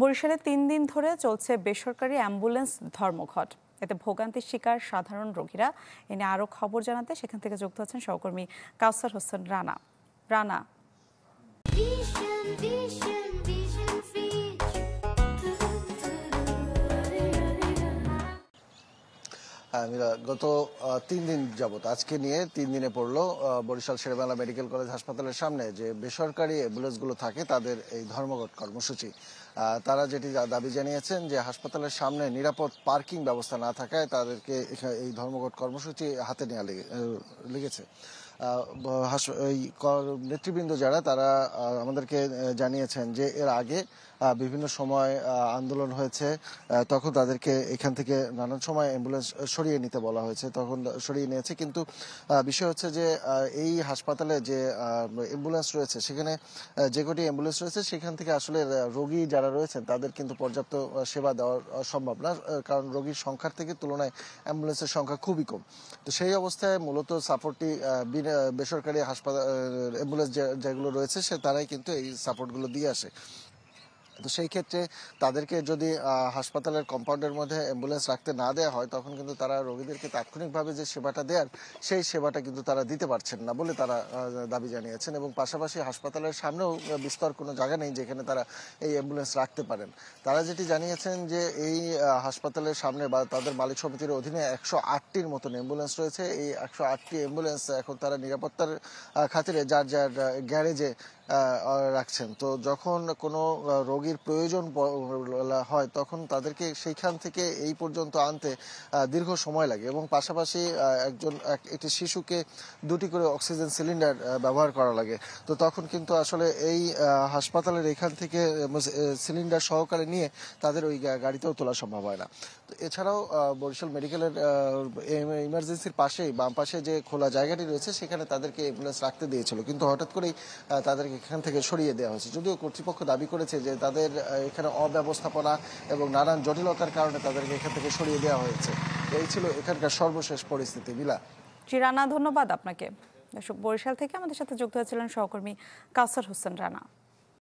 বরিশালে ৩ দিন ধরে চলছে বেসরকারি অ্যাম্বুলেন্স ধর্মঘট। এতে ভোগান্তির শিকার সাধারণ রোগীরা। এ নিয়ে আরও খবর জানাতে সেখান থেকে যুক্ত হচ্ছেন সহকর্মী কাউসার হোসেন রানা। রানা, গত ৩ দিন যাবত আজকে নিয়ে ৩ দিনে পড়লো বরিশাল শেরেবাংলা মেডিকেল কলেজ হাসপাতালের সামনে যে বেসরকারি অ্যাম্বুলেন্সগুলো থাকে তাদের এই ধর্মঘট কর্মসূচি। তারা যেটি দাবি জানিয়েছেন যে হাসপাতালের সামনে নিরাপদ পার্কিং ব্যবস্থা না থাকায় তাদেরকে এই ধর্মঘট কর্মসূচি হাতে নেওয়া লেগেছে। নেতৃবৃন্দ যারা তারা আমাদেরকে জানিয়েছেন যে এর আগে বিভিন্ন সময় আন্দোলন হয়েছে, তখন তাদেরকে এখান থেকে নানান সময় অ্যাম্বুলেন্স সরিয়ে নিতে বলা হয়েছে, তখন সরিয়ে নিয়েছে। কিন্তু বিষয় হচ্ছে যে এই হাসপাতালে যে অ্যাম্বুলেন্স রয়েছে, সেখানে যে কটি অ্যাম্বুলেন্স রয়েছে সেখান থেকে আসলে রোগী যারা রয়েছেন তাদের কিন্তু পর্যাপ্ত সেবা দেওয়া সম্ভব না, কারণ রোগীর সংখ্যার থেকে তুলনায় অ্যাম্বুলেন্সের সংখ্যা খুবই কম। তো সেই অবস্থায় মূলত সাপোর্টটি বেসরকারি হাসপাতাল অ্যাম্বুলেন্স যেগুলো রয়েছে তারাই কিন্তু এই সাপোর্টগুলো দিয়ে আসে। তো সেই ক্ষেত্রে তাদেরকে যদি হাসপাতালের কম্পাউন্ডের মধ্যে অ্যাম্বুলেন্স রাখতে না দেওয়া হয়, তখন কিন্তু তারা রোগীদেরকে তাৎক্ষণিকভাবে যে সেবাটা দেওয়ার সেই সেবাটা কিন্তু তারা দিতে পারছেন না বলে তারা দাবি জানিয়েছেন। এবং পাশাপাশি হাসপাতালের সামনেও বিস্তর কোনো জায়গা নেই যেখানে তারা এই অ্যাম্বুলেন্স রাখতে পারেন। তারা যেটি জানিয়েছেন যে এই হাসপাতালের সামনে বা তাদের মালিক সমিতির অধীনে 108টির মতন অ্যাম্বুলেন্স রয়েছে। এই 108টি অ্যাম্বুলেন্স এখন তারা নিরাপত্তার খাতিরে যার যার গ্যারেজে রাখছেন। তো যখন কোনো রোগীর প্রয়োজন হয় তখন তাদেরকে সেইখান থেকে এই পর্যন্ত আনতে দীর্ঘ সময় লাগে, এবং পাশাপাশি একটি শিশুকে 2টি করে অক্সিজেন সিলিন্ডার ব্যবহার করা লাগে। তো তখন কিন্তু আসলে এই হাসপাতালের এখান থেকে সিলিন্ডার সহকারে নিয়ে তাদের ওই গাড়িতেও তোলা সম্ভব হয় না। তো এছাড়াও বরিশাল মেডিকেলের ইমার্জেন্সির পাশেই বাম পাশে যে খোলা জায়গাটি রয়েছে সেখানে তাদেরকে অ্যাম্বুলেন্স রাখতে দিয়েছিল, কিন্তু হঠাৎ করেই তাদেরকে এখান থেকে সরিয়ে দেওয়া হয়েছে। যদিও কর্তৃপক্ষ দাবি করেছে যে তাদের এখানে অব্যবস্থাপনা এবং নানান জটিলতার কারণে তাদেরকে এখান থেকে সরিয়ে দেওয়া হয়েছে। এই ছিল এখানকার সর্বশেষ পরিস্থিতি। বিলা। জি রানা, ধন্যবাদ আপনাকে। বরিশাল থেকে আমাদের সাথে যুক্ত হয়েছিলেন সহকর্মী কাউসার হোসেন রানা।